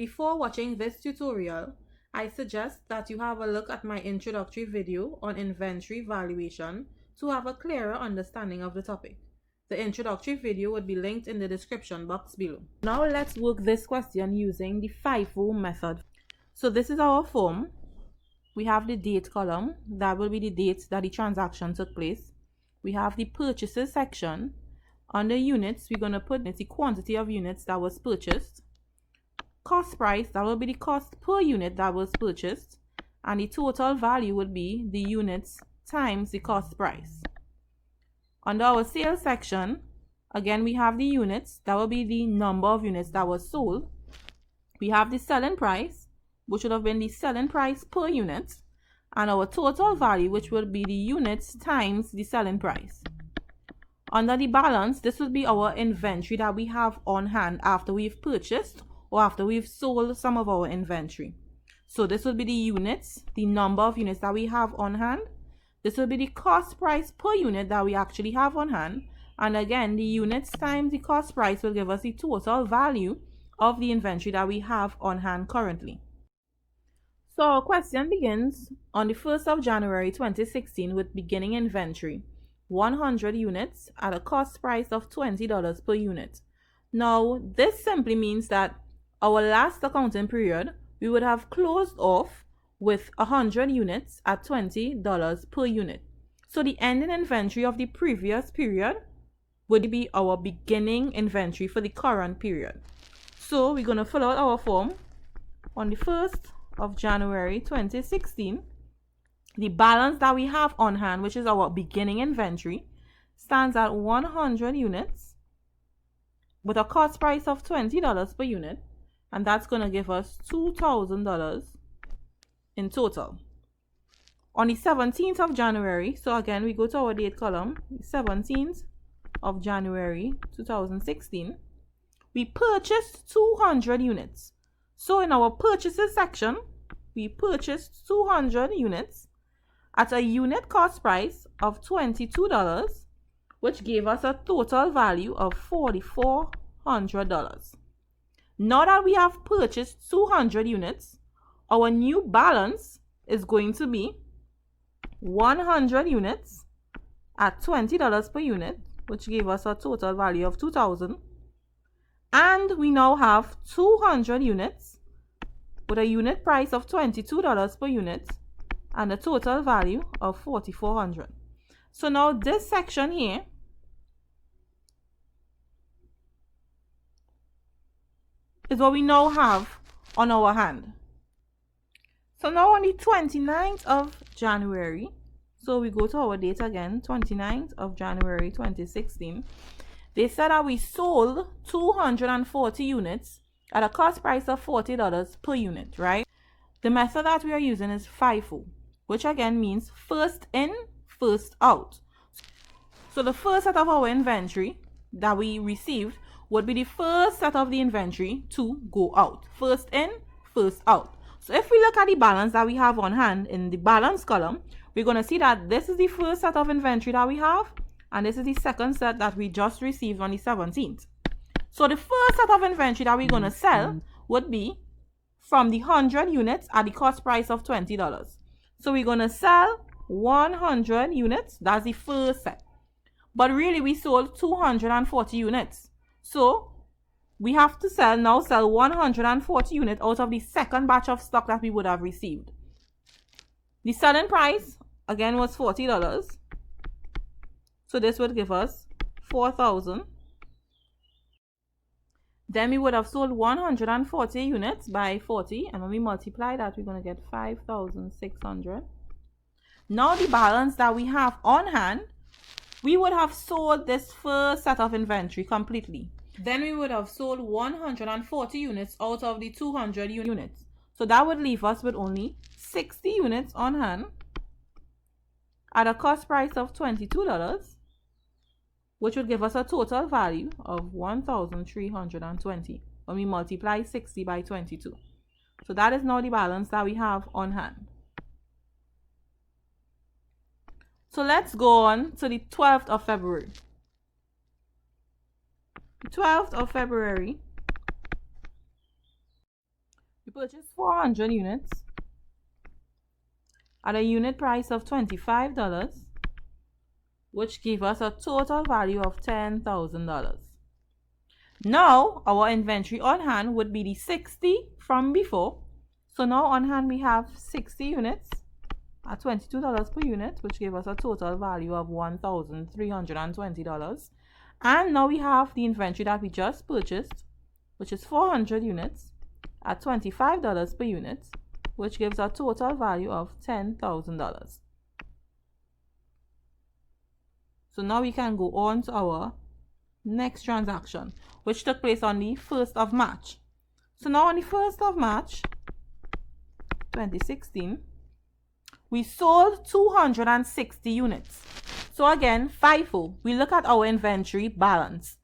Before watching this tutorial, I suggest that you have a look at my introductory video on inventory valuation to have a clearer understanding of the topic. The introductory video would be linked in the description box below. Now let's work this question using the FIFO method. So this is our form. We have the date column. That will be the date that the transaction took place. We have the purchases section. Under units, we're going to put the quantity of units that was purchased. Cost price, that will be the cost per unit that was purchased. And the total value would be the units times the cost price. Under our sales section, again we have the units. That will be the number of units that was sold. We have the selling price, which would have been the selling price per unit. And our total value, which would be the units times the selling price. Under the balance, this would be our inventory that we have on hand after we've purchased or after we've sold some of our inventory. So this will be the units, the number of units that we have on hand. This will be the cost price per unit that we actually have on hand. And again, the units times the cost price will give us the total value of the inventory that we have on hand currently. So our question begins on the 1st of January 2016 with beginning inventory, 100 units at a cost price of $20 per unit. Now, this simply means that our last accounting period, we would have closed off with 100 units at $20 per unit. So the ending inventory of the previous period would be our beginning inventory for the current period. So we're going to fill out our form. On the 1st of January 2016, the balance that we have on hand, which is our beginning inventory, stands at 100 units with a cost price of $20 per unit, and that's going to give us $2,000 in total. On the 17th of January, so again we go to our date column, 17th of January 2016, we purchased 200 units. So in our purchases section, we purchased 200 units at a unit cost price of $22, which gave us a total value of $4,400. Now that we have purchased 200 units, our new balance is going to be 100 units at $20 per unit, which gave us a total value of $2,000. And we now have 200 units with a unit price of $22 per unit and a total value of $4,400. So now this section here is what we now have on our hand. So now on the 29th of January, so we go to our date again, 29th of January 2016, they said that we sold 240 units at a cost price of $40 per unit, right? The method that we are using is FIFO, which again means first in, first out. So the first set of our inventory that we received would be the first set of the inventory to go out. First in, first out. So if we look at the balance that we have on hand in the balance column, we're going to see that this is the first set of inventory that we have, and this is the second set that we just received on the 17th. So the first set of inventory that we're going to sell would be from the 100 units at the cost price of $20. So we're going to sell 100 units. That's the first set. But really we sold 240 units. So we have to sell 140 units out of the second batch of stock that we would have received. The selling price again was $40. So this would give us $4,000. Then we would have sold 140 units by 40, and when we multiply that, we're going to get 5,600. Now the balance that we have on hand, we would have sold this first set of inventory completely. Then we would have sold 140 units out of the 200 units. So that would leave us with only 60 units on hand at a cost price of $22, which would give us a total value of 1,320 when we multiply 60 by 22. So that is now the balance that we have on hand. So let's go on to the 12th of February. 12th of February, purchased 400 units at a unit price of $25, which gave us a total value of $10,000. Now, our inventory on hand would be the 60 from before. So now on hand we have 60 units at $22 per unit, which gave us a total value of $1,320. And now we have the inventory that we just purchased, which is 400 units at $25 per unit, which gives a total value of $10,000. So now we can go on to our next transaction, which took place on the 1st of March. So now on the 1st of March 2016, we sold 260 units. So again, FIFO, we look at our inventory balance.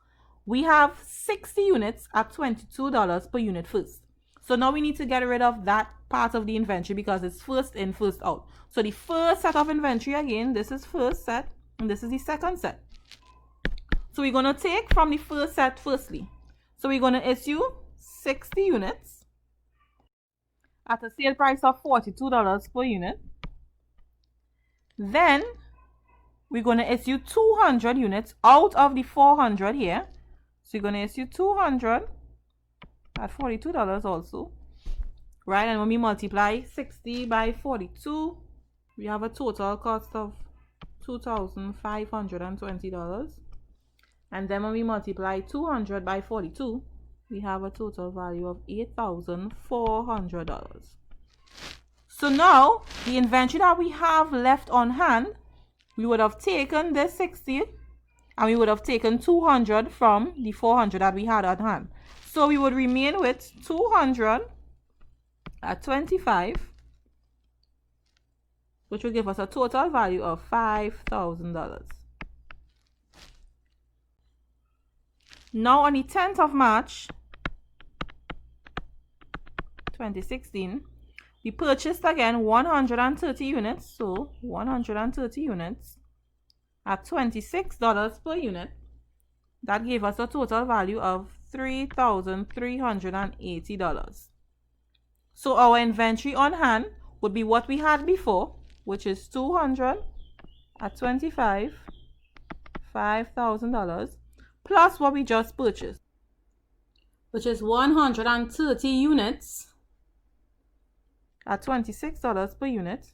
We have 60 units at $22 per unit first. So now we need to get rid of that part of the inventory because it's first in, first out. So the first set of inventory, again, this is first set and this is the second set. So we're going to take from the first set firstly. So we're going to issue 60 units at a sale price of $42 per unit. Then we're going to issue 200 units out of the 400 here. So you're going to issue 200 at $42 also. Right, and when we multiply 60 by 42, we have a total cost of $2,520. And then when we multiply 200 by 42, we have a total value of $8,400. So now, the inventory that we have left on hand, we would have taken this 60 and we would have taken 200 from the 400 that we had at hand. So we would remain with 200 at 25, which will give us a total value of $5,000. Now on the 10th of March 2016, we purchased again 130 units. So 130 units at $26 per unit. That gave us a total value of $3,380. So our inventory on hand would be what we had before, which is 200 at 25, $5,000, plus what we just purchased, which is 130 units at $26 per unit,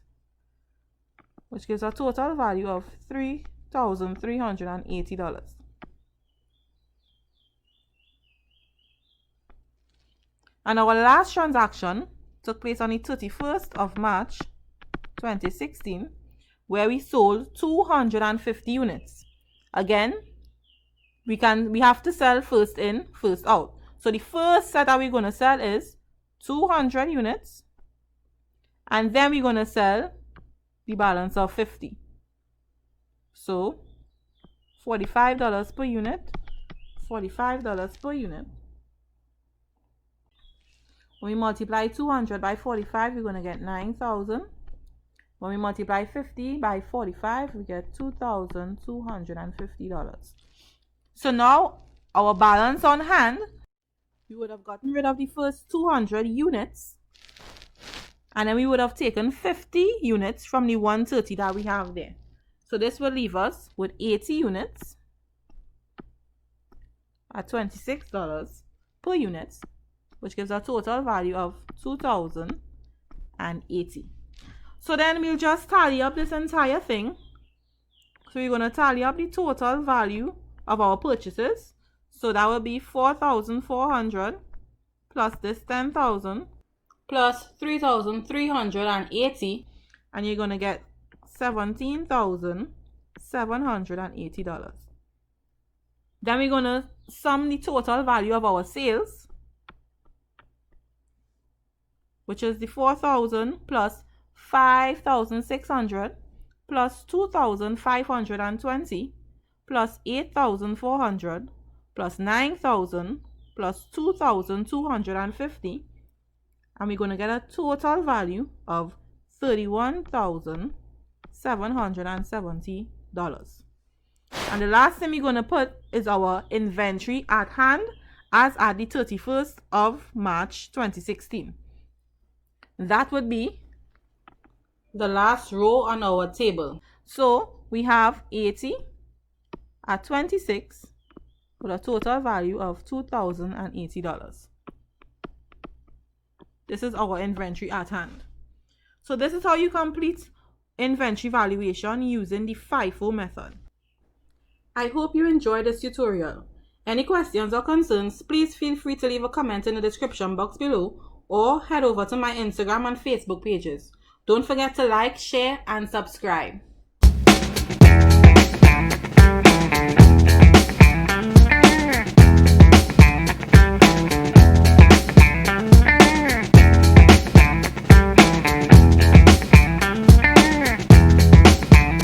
which gives a total value of $3,380. And our last transaction took place on the 31st of March 2016, where we sold 250 units. Again, we have to sell first in, first out. So the first set that we're going to sell is 200 units, and then we're going to sell the balance of 50. So $45 per unit, $45 per unit. When we multiply 200 by 45, we're going to get 9,000. When we multiply 50 by 45, we get $2,250. So now our balance on hand, we would have gotten rid of the first 200 units, and then we would have taken 50 units from the 130 that we have there. So this will leave us with 80 units at $26 per unit, which gives a total value of $2,080. So then we'll just tally up this entire thing. So we're going to tally up the total value of our purchases. So that will be 4,400 plus this 10,000 plus 3,380, and you're going to get $17,780. Then we're going to sum the total value of our sales, which is the 4,000 plus 5,600 plus 2,520 plus 8,400 plus 9,000 plus 2,250, and we're going to get a total value of $31,770. And the last thing we're going to put is our inventory at hand as at the 31st of March 2016. that would be the last row on our table. So we have 80 at 26 with a total value of $2,080. This is our inventory at hand. So this is how you complete inventory valuation using the FIFO method. I hope you enjoyed this tutorial. Any questions or concerns, please feel free to leave a comment in the description box below or head over to my Instagram and Facebook pages. Don't forget to like, share, and subscribe.